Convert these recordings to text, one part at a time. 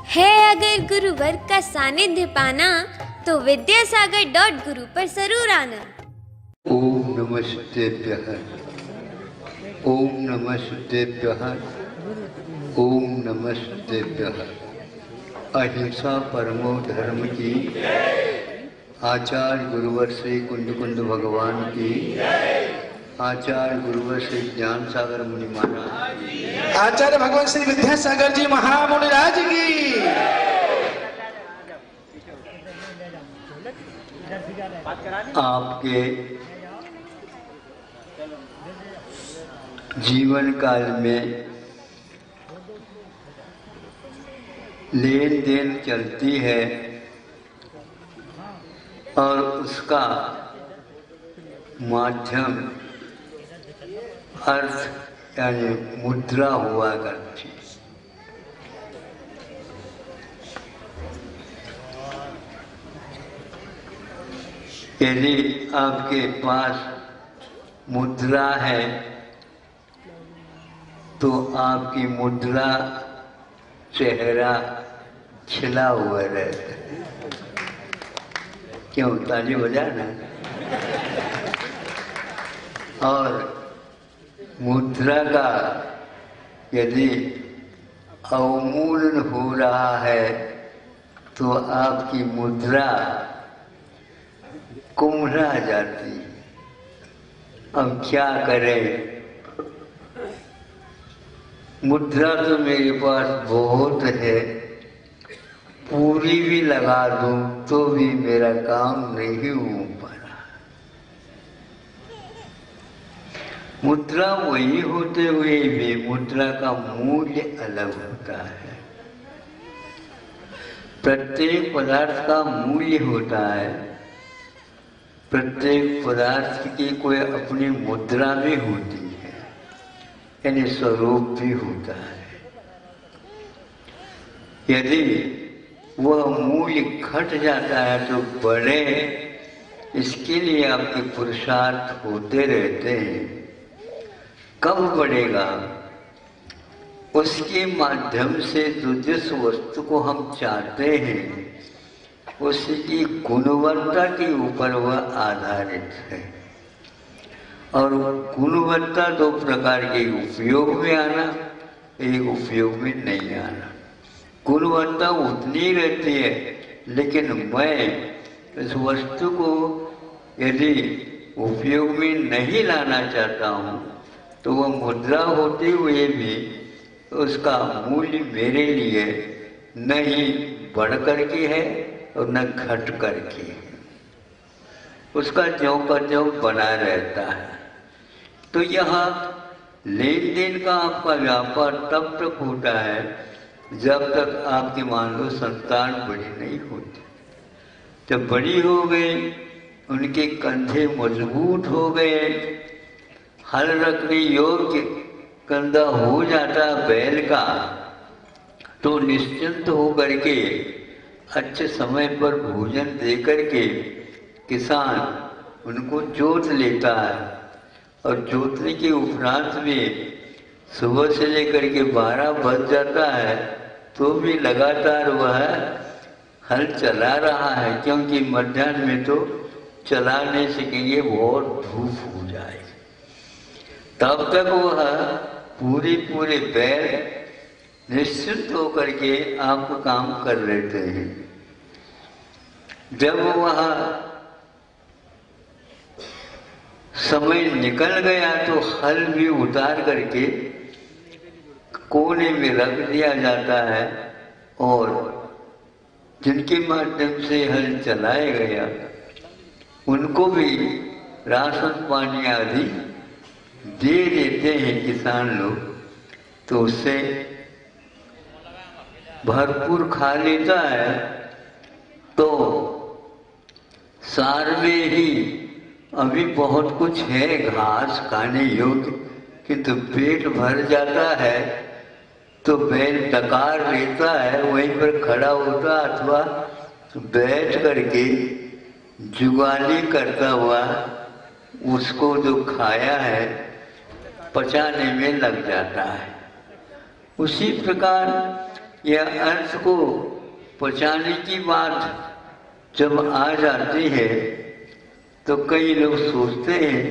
है अगर गुरुवर का सानिध्य पाना तो विद्यासागर.गुरु पर जरूर आना। ओम नमस्तेभ्यः, ओम नमस्तेभ्यः, ओम नमस्तेभ्यः। अहिंसा परमो धर्म की, आचार्य गुरुवर श्री कुंद कुंद भगवान की, आचार्य गुरुवर श्री ज्ञान सागर मुनि महाराज, आचार्य भगवान श्री विद्यासागर जी महामुनिराज की। आपके जीवन काल में लेन देन चलती है और उसका माध्यम अर्थ यानी मुद्रा हुआ करती। यदि आपके पास मुद्रा है तो आपकी मुद्रा चेहरा खिला हुआ रहता है। क्यों, ताली बजाना। और मुद्रा का यदि अवमूलन हो रहा है तो आपकी मुद्रा कुम्हला जाती है। अब क्या करें? मुद्रा तो मेरे पास बहुत है, पूरी भी लगा दूं तो भी मेरा काम नहीं हो पा रहा। मुद्रा वही होते हुए भी मुद्रा का मूल्य अलग होता है। प्रत्येक पदार्थ का मूल्य होता है, प्रत्येक पदार्थ की कोई अपनी मुद्रा भी होती है, यानी स्वरूप भी होता है। यदि वह मूल्य घट जाता है तो बढ़े, इसके लिए आपके पुरुषार्थ होते रहते हैं। कब बढ़ेगा? उसके माध्यम से जो जिस वस्तु को हम चाहते हैं उसकी गुणवत्ता के ऊपर वह आधारित है। और गुणवत्ता दो प्रकार के, उपयोग में आना, एक उपयोग में नहीं आना। गुणवत्ता उतनी रहती है, लेकिन मैं इस वस्तु को यदि उपयोग में नहीं लाना चाहता हूँ तो वह मुद्रा होते हुए भी उसका मूल्य मेरे लिए नहीं बढ़ करके है और न घट करके है, उसका ज्यों का ज्यों बना रहता है। तो यहाँ लेन देन का आपका व्यापार तब तक होता है जब तक आपकी मान लो संतान बड़ी नहीं होती। जब बड़ी हो गई, उनके कंधे मजबूत हो गए, हल रखने योग्य कंधा हो जाता बैल का, तो निश्चिंत हो करके अच्छे समय पर भोजन दे करके किसान उनको जोत लेता है। और जोतने के उपरांत में सुबह से लेकर के 12 बज जाता है तो भी लगातार वह हल चला रहा है, क्योंकि मध्याह्न में तो चला नहीं सकेंगे, बहुत धूप हो जाएगी। तब तक वह पूरे बैल निश्चित होकर के आपका काम कर लेते हैं। जब वह समय निकल गया तो हल भी उतार करके कोने में रख दिया जाता है और जिनके माध्यम से हल चलाया गया उनको भी राशन पानी आदि दे देते हैं किसान लोग, तो उससे भरपूर खा लेता है। तो सार में ही अभी बहुत कुछ है घास खाने योग्य, किंतु पेट भर जाता है तो बैल डकार लेता है, वहीं पर खड़ा होता अथवा बैठ करके जुगाली करता हुआ उसको जो खाया है पचाने में लग जाता है। उसी प्रकार यह अर्थ को पहुँचाने की बात जब आ जाती है तो कई लोग सोचते हैं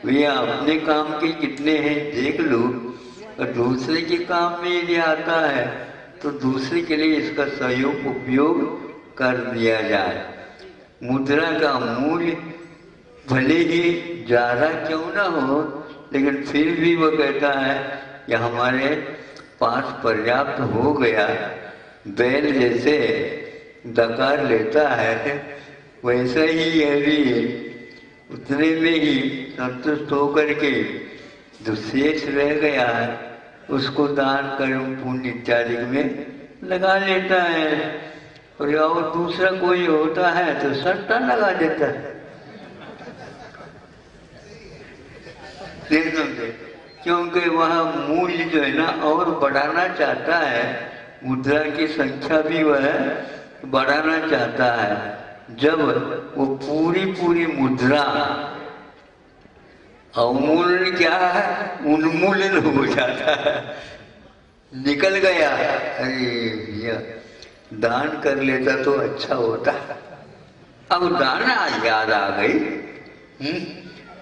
भैया अपने काम के कितने हैं देख लो, और दूसरे के काम में यदि आता है तो दूसरे के लिए इसका सहयोग उपयोग कर दिया जाए। मुद्रा का मूल्य भले ही ज़्यादा क्यों ना हो, लेकिन फिर भी वो कहता है कि हमारे पास पर्याप्त हो गया। बैल जैसे डकार लेता है वैसा ही यह भी उतने में ही संतुष्ट होकर के जो शेष रह गया है उसको दान कर्म पुण्य इत्यादि में लगा लेता है। और दूसरा कोई होता है तो सट्टा लगा देता है। क्योंकि वह मूल्य जो है ना और बढ़ाना चाहता है, मुद्रा की संख्या भी वह बढ़ाना चाहता है। जब वो पूरी मुद्रा अवमूल्यन क्या है, उन्मूलन हो जाता है, निकल गया, अरे दान कर लेता तो अच्छा होता। अब दान याद आ गई,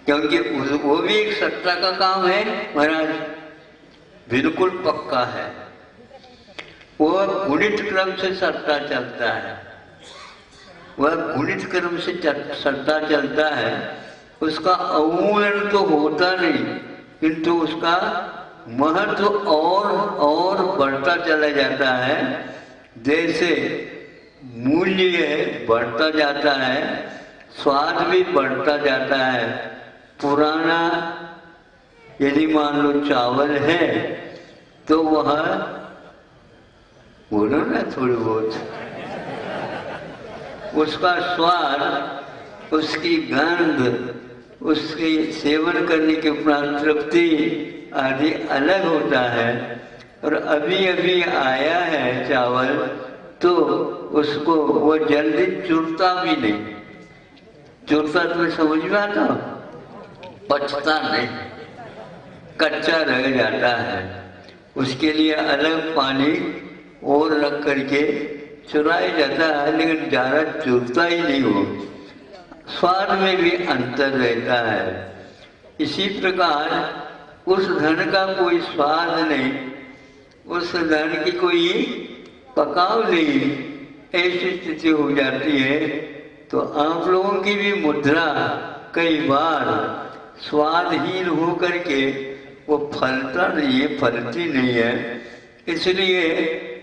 क्योंकि वो भी एक सट्टा का काम है महाराज, बिल्कुल पक्का है। वो गुणित क्रम से सट्टा चलता है, वह गुणित क्रम से सट्टा चलता है। उसका अवमूल्यन तो होता नहीं, किंतु उसका महत्व और बढ़ता चला जाता है। जैसे मूल्य बढ़ता जाता है, स्वाद भी बढ़ता जाता है। पुराना यदि मान लो चावल है तो वह बोलो ना थोड़ी बहुत, उसका स्वाद, उसकी गंध, उसके सेवन करने के उपरांत तृप्ति आदि अलग होता है। और अभी अभी आया है चावल तो उसको वो जल्दी चुरता भी नहीं। चुरता तुम्हें समझ में आता, पचता नहीं, कच्चा रह जाता है। उसके लिए अलग पानी और रख करके चुराया जाता है, लेकिन ज़्यादा चुरता ही नहीं हो। स्वाद में भी अंतर रहता है। इसी प्रकार उस धन का कोई स्वाद नहीं, उस धन की कोई पकाव नहीं, ऐसी स्थिति हो जाती है। तो आप लोगों की भी मुद्रा कई बार स्वादहीन हो करके वो फलता नहीं है, फलती नहीं है। इसलिए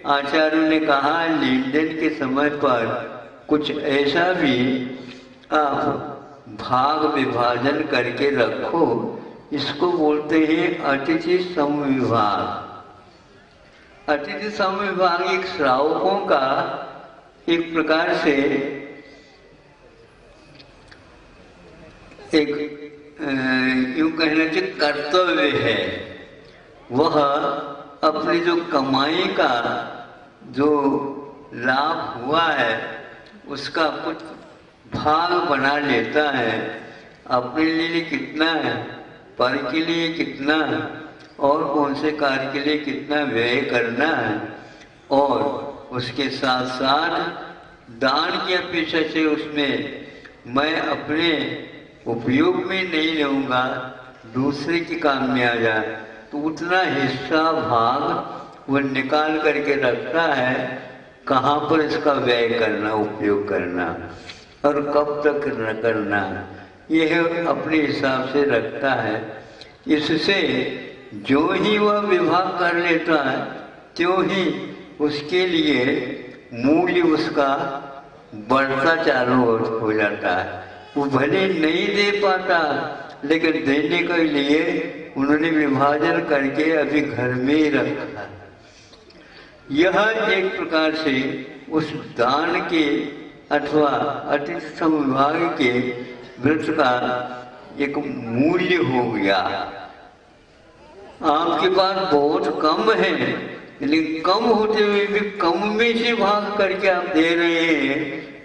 आचार्यों ने कहा लेन देन के समय पर कुछ ऐसा भी आप भाग विभाजन करके रखो। इसको बोलते हैं अतिथि समविभाग। अतिथि समविभाग एक श्रावकों का एक प्रकार से एक यूं कहना चाहिए कर्तव्य है। वह अपनी जो कमाई का जो लाभ हुआ है उसका कुछ भाग बना लेता है। अपने लिए कितना है, पर के लिए कितना है, और कौन से कार्य के लिए कितना व्यय करना है, और उसके साथ साथ दान की अपेक्षा से उसमें मैं अपने उपयोग में नहीं रहूँगा, दूसरे के काम में आ जाए, तो उतना हिस्सा भाग वो निकाल करके रखता है कहाँ पर इसका व्यय करना, उपयोग करना और कब तक करना, यह अपने हिसाब से रखता है। इससे जो ही वह विभाग कर लेता है त्यों ही उसके लिए मूल्य उसका बढ़ता चालू हो जाता है। वो भले नहीं दे पाता, लेकिन देने के लिए उन्होंने विभाजन करके अभी घर में ही रखा है। यह एक प्रकार से उस दान के अथवा अतिथि समविभाग के व्रत का एक मूल्य हो गया। आपके पास बहुत कम है, लेकिन कम होते हुए भी कम में से भाग करके आप दे रहे हैं,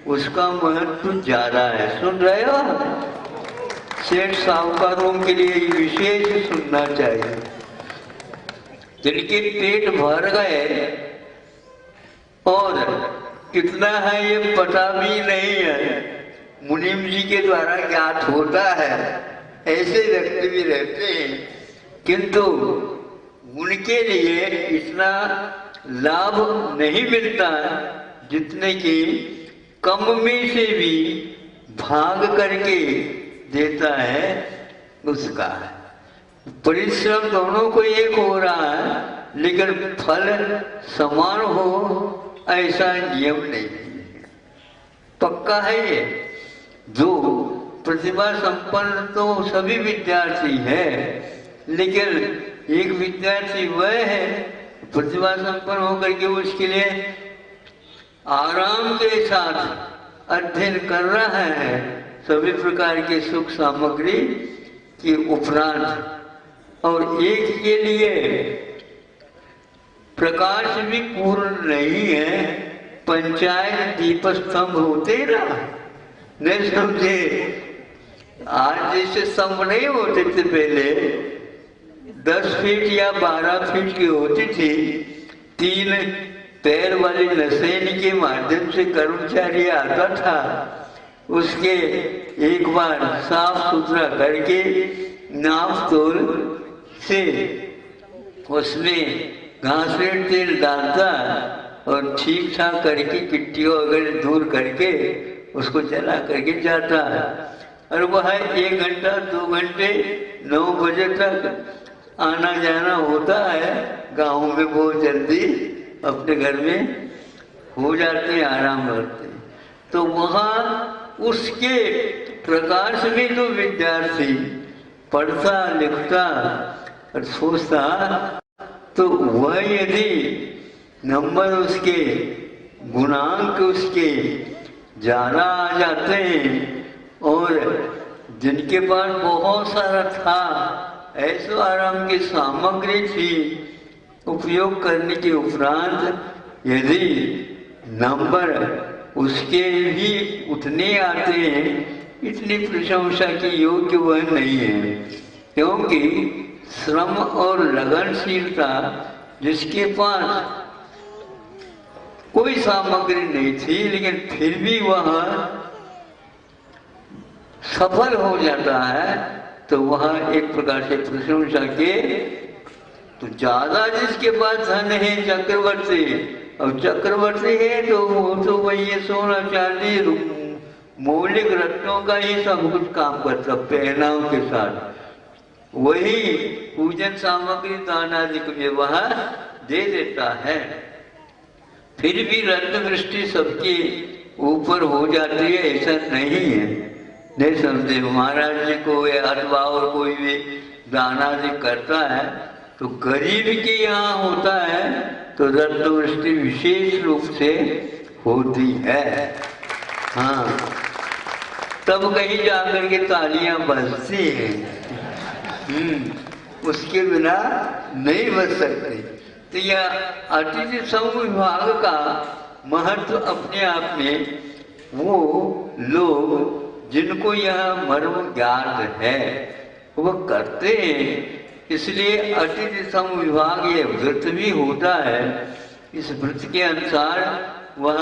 उसका महत्व ज्यादा है। सुन रहे हो? सेठ साहूकारों के लिए विशेष सुनना चाहिए। जिनके पेट भर गए और कितना है ये पता भी नहीं है, मुनीम जी के द्वारा ज्ञात होता है। ऐसे व्यक्ति भी रहते हैं, किंतु उनके लिए इतना लाभ नहीं मिलता जितने कि कम में से भी भाग करके देता है उसका। परिश्रम दोनों को एक हो रहा है, लेकिन फल समान हो ऐसा नियम नहीं है। पक्का है ये। जो प्रतिभा संपन्न तो सभी विद्यार्थी है, लेकिन एक विद्यार्थी वह है प्रतिभा संपन्न होकर के उसके लिए आराम के साथ अध्ययन कर रहा है सभी प्रकार के सुख सामग्री के उपरांत, और एक के लिए प्रकाश भी पूर्ण नहीं है। पंचायत दीपस्तंभ होते ना, नहीं समझे? आज जैसे स्तंभ नहीं होते थे पहले, 10 फीट या 12 फीट की होती थी। 3 पैर वाले नसेनी के माध्यम से कर्मचारी आता था, उसके एक बार साफ सुथरा करके नाप तोल से उसमें घासलेट तेल डालता और ठीक ठाक करके गिट्टियों वगैरह दूर करके उसको जला करके जाता। और वह 1 घंटा 2 घंटे 9 बजे तक आना जाना होता है। गाँव में बहुत जल्दी अपने घर में हो जाते हैं, आराम करते हैं। तो वहाँ उसके प्रकाश में जो विद्यार्थी पढ़ता लिखता और सोचता, तो वह यदि नंबर उसके गुणांक उसके ज्यादा आ जाते हैं, और जिनके पास बहुत सारा था, ऐसो आराम की सामग्री थी, उपयोग करने के उपरांत यदि नंबर उसके भी उतने आते हैं, इतनी प्रशंसा के योग्य वह नहीं है। क्योंकि श्रम और लगनशीलता जिसके पास कोई सामग्री नहीं थी, लेकिन फिर भी वह सफल हो जाता है, तो वह एक प्रकार से प्रशंसा के। तो ज्यादा जिसके पास धन है चक्रवर्ती, और चक्रवर्ती है तो वो तो वही सोना चांदी मौलिक रत्नों का ही सब कुछ काम करता, पहनाव के साथ वही पूजन सामग्री दान आदि में वह दे देता है। फिर भी रत्न वृष्टि सबके ऊपर हो जाती है, ऐसा नहीं है। नहीं समझे? महाराज जी को अथवा और कोई भी दान आदि करता है तो गरीब के यहाँ होता है, तो रत्न वृष्टि विशेष रूप से होती है। हाँ, तब कहीं जाकर के तालियां बजती हैं। उसके बिना नहीं बच सकते। तो यह अतिथि समूह विभाग का महत्व अपने आप में, वो लोग जिनको यह मर्म ज्ञात है वह करते हैं। इसलिए अतिथि समूह विभाग ये व्रत भी होता है। इस व्रत के अनुसार वह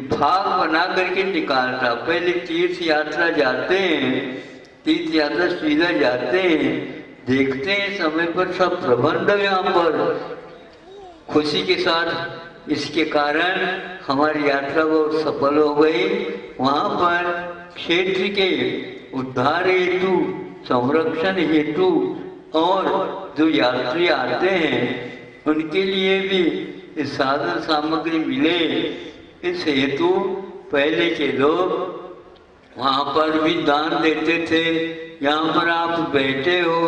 भाग बना करके निकालता। पहले तीर्थ यात्रा जाते हैं, तीर्थ यात्रा सीधा जाते हैं, देखते हैं समय पर सब प्रबंध यहाँ पर खुशी के साथ। इसके कारण हमारी यात्रा बहुत सफल हो गई। वहाँ पर क्षेत्र के उद्धार हेतु, संरक्षण हेतु और जो यात्री आते हैं उनके लिए भी साधन सामग्री मिले, इस हेतु पहले के लोग वहाँ पर भी दान देते थे। यहाँ पर आप बैठे हो,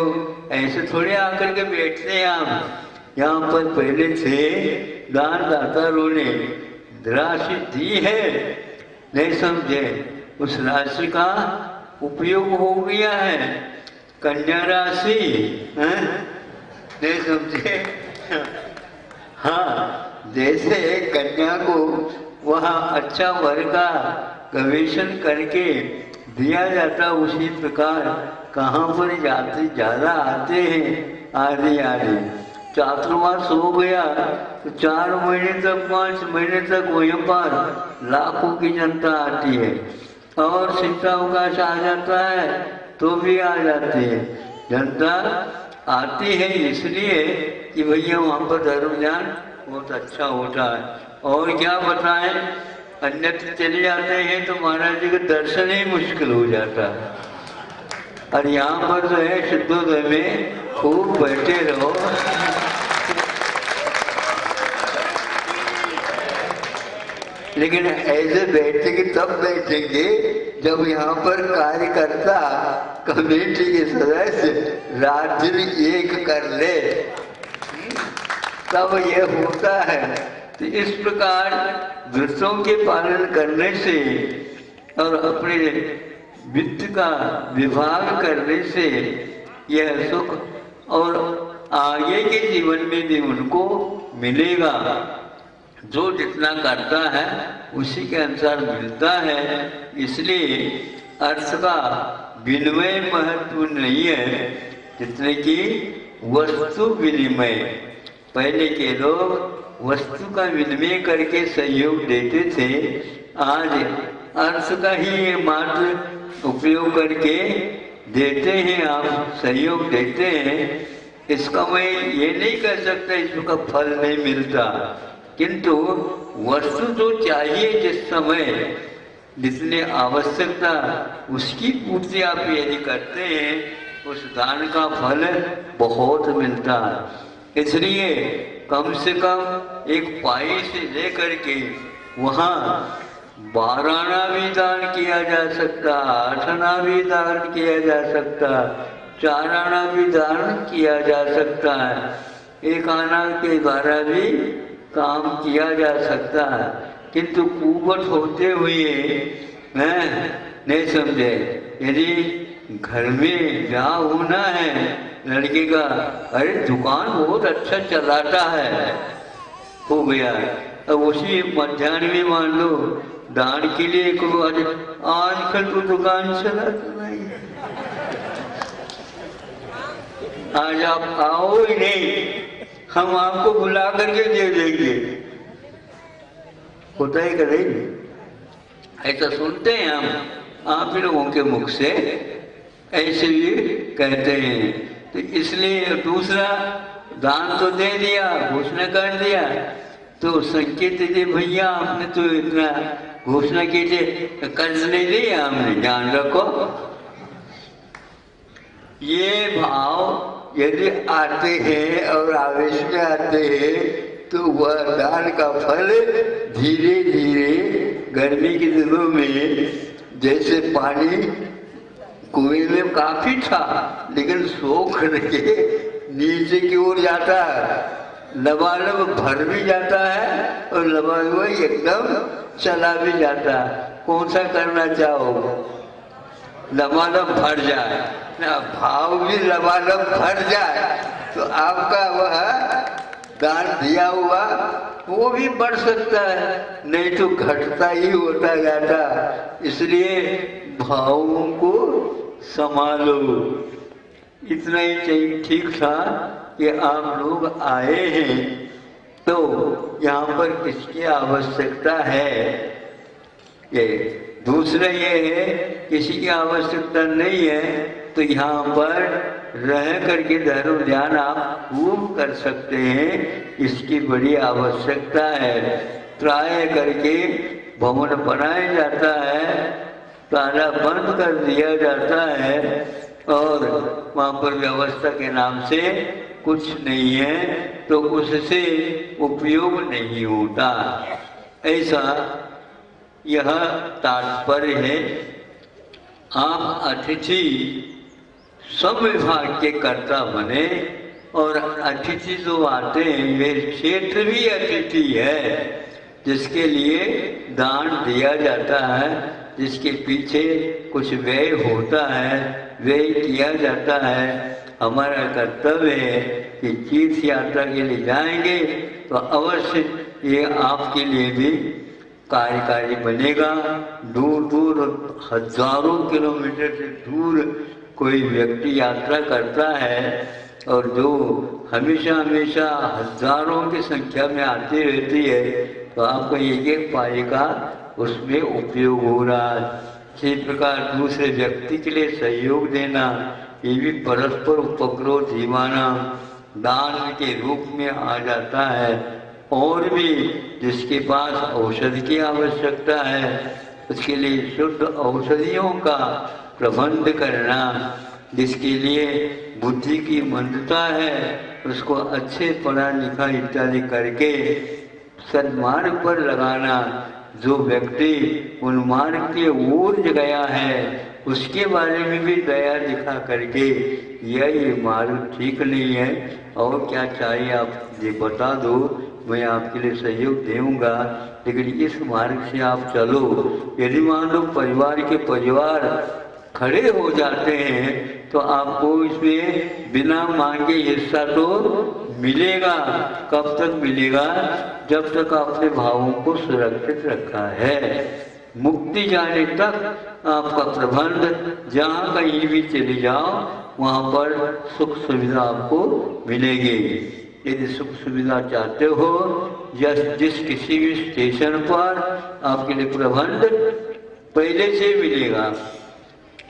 ऐसे थोड़े आकर के बैठते हैं आप। यहाँ पर पहले थे दानदाताओं ने राशि दी है, नहीं समझे? उस राशि का उपयोग हो गया है, कन्या राशि, नहीं समझे? हाँ, जैसे कन्या को वहाँ अच्छा वर का गवेषण करके दिया जाता, उसी प्रकार कहाँ पर यात्री ज्यादा आते हैं आदि आदि, चातुर्मास हो गया तो 4 महीने तक 5 महीने तक वहीं पर लाखों की जनता आती है, और शीतावकाश आ जाता है तो भी आ जाती है। जनता आती है इसलिए कि भैया वहाँ पर धर्म ज्ञान बहुत अच्छा होता है। और क्या बताएं, अन्यत्र चले जाते हैं तो महाराज जी का दर्शन ही मुश्किल हो जाता है। और यहाँ पर जो है शुद्धोदय में खूब बैठे रहो। लेकिन ऐसे बैठेंगे तब बैठेंगे जब यहाँ पर कार्यकर्ता कमेटी के सदस्य रात दिन एक कर ले, तब ये होता है। तो इस प्रकार व्रतों के पालन करने से और अपने वित्त का विभाग करने से यह सुख और आगे के जीवन में भी उनको मिलेगा। जो जितना करता है उसी के अनुसार मिलता है। इसलिए अर्थ का विनिमय महत्व नहीं है जितने की वस्तु विनिमय। पहले के लोग वस्तु का विनिमय करके सहयोग देते थे, आज अर्थ का ही मात्र उपयोग करके देते हैं, आप सहयोग देते हैं। इसका मैं ये नहीं कह सकता इसका फल नहीं मिलता, किंतु वस्तु जो चाहिए जिस समय जितनी आवश्यकता उसकी पूर्ति आप यदि करते हैं उस दान का फल बहुत मिलता है। इसलिए कम से कम एक पाई से लेकर के वहाँ 12 आना भी दान किया जा सकता, 8 आना भी दान किया जा सकता, 4 आना भी दान किया जा सकता है, 1 आना के द्वारा भी काम किया जा सकता है। किंतु कुवत होते हुए नहीं समझे, यदि घर में ब्याह होना है लड़के का, अरे दुकान बहुत अच्छा चलाता है, हो गया। अब उसी मध्याह्न में मान लो दान के लिए आजकल तो दुकान चलाता नहीं, आज आप आओ ही नहीं, हम आपको बुला करके दे देंगे, होता ही करेंगे। ऐसा सुनते हैं हम आप लोगों के मुख से, ऐसे भी कहते हैं। तो इसलिए दूसरा दान तो दे दिया, घोषणा कर दिया, तो संकेत दे भैया आपने तो इतना घोषणा की थी, कर्ज नहीं दिया हमने, ध्यान रखो। ये भाव यदि आते हैं और आवेश में आते हैं तो वह दान का फल धीरे धीरे गर्मी के दिनों में जैसे पानी कुएं में काफी था लेकिन सोख के नीचे की ओर जाता है, लबालब भर भी जाता है और लबालब एकदम चला भी जाता है। कौन सा करना चाहोगे? लबालब भर जाए ना, भाव भी लबालब भर जाए तो आपका वह दान दिया हुआ वो भी बढ़ सकता है, नहीं तो घटता ही होता जाता। इसलिए भावों को संभालो। इतना ही चाहिए, ठीक था कि आप लोग आए हैं तो यहाँ पर किसकी आवश्यकता है। ये दूसरा ये है किसी की आवश्यकता नहीं है तो यहाँ पर रह करके धर्म ध्यान आप खूब कर सकते हैं, इसकी बड़ी आवश्यकता है। त्राय करके भवन बनाया जाता है, ताला बंद कर दिया जाता है और वहाँ पर व्यवस्था के नाम से कुछ नहीं है तो उससे उपयोग नहीं होता। ऐसा यह तात्पर्य है। आप अतिथि सब विभाग के कर्ता बने और अतिथि जो आते हैं वे क्षेत्र भी अतिथि है जिसके लिए दान दिया जाता है, जिसके पीछे कुछ व्यय होता है, व्यय किया जाता है। हमारा कर्तव्य है कि तीर्थ यात्रा के लिए जाएंगे तो अवश्य ये आपके लिए भी कार्यकारी बनेगा। दूर दूर हजारों किलोमीटर से दूर कोई व्यक्ति यात्रा करता है और जो हमेशा हमेशा हजारों की संख्या में आती रहती है, तो आपको एक एक पाई का उसमें उपयोग हो रहा है। इसी प्रकार दूसरे व्यक्ति के लिए सहयोग देना, ये भी परस्पर उपग्रह जीवाना दान के रूप में आ जाता है। और भी जिसके पास औषधि की आवश्यकता है, उसके लिए शुद्ध औषधियों का प्रबंध करना, जिसके लिए बुद्धि की मंदता है उसको अच्छे पढ़ा लिखा इत्यादि करके सन्मार्ग पर लगाना। जो व्यक्ति उन्मार्ग की ओर गया है उसके बारे में भी दया दिखा करके ये मार्ग ठीक नहीं है और क्या चाहिए आप ये बता दो, मैं आपके लिए सहयोग दूंगा, लेकिन इस मार्ग से आप चलो। यदि मान लो परिवार के परिवार खड़े हो जाते हैं तो आपको इसमें बिना मांगे हिस्सा तो मिलेगा। कब तक मिलेगा? जब तक आपने भावों को सुरक्षित रखा है। मुक्ति जाने तक आपका प्रबंध जहाँ कहीं भी चले जाओ वहाँ पर सुख सुविधा आपको मिलेगी। यदि सुख सुविधा चाहते हो या जिस किसी भी स्टेशन पर आपके लिए प्रबंध पहले से मिलेगा।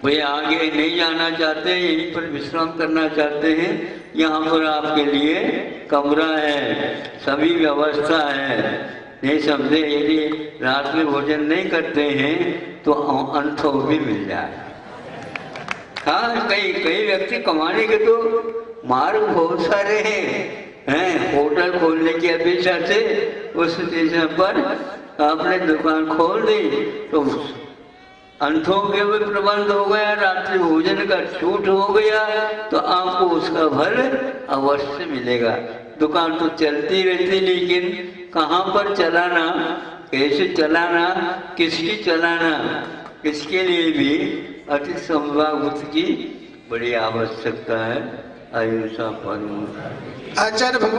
वे आगे नहीं जाना चाहते, यहीं पर विश्राम करना चाहते हैं, यहाँ पर आपके लिए कमरा है, सभी व्यवस्था है। नहीं समझे? यदि रात में भोजन नहीं करते हैं तो अंथो भी मिल जाए। हाँ, कई व्यक्ति कमाने के तो मार्ग बहुत सारे हैं। होटल खोलने की अपेक्षा से उस स्टेशन पर आपने दुकान खोल दी तो अंथों के भी प्रबंध हो गया, रात्रि भोजन का छूट हो गया, तो आपको उसका फल अवश्य मिलेगा। दुकान तो चलती रहती, लेकिन कहाँ पर चलाना, कैसे चलाना, किसकी चलाना, इसके लिए भी अति संभावना की बड़ी आवश्यकता है। अहिंसा परमो। आचार्य भगवान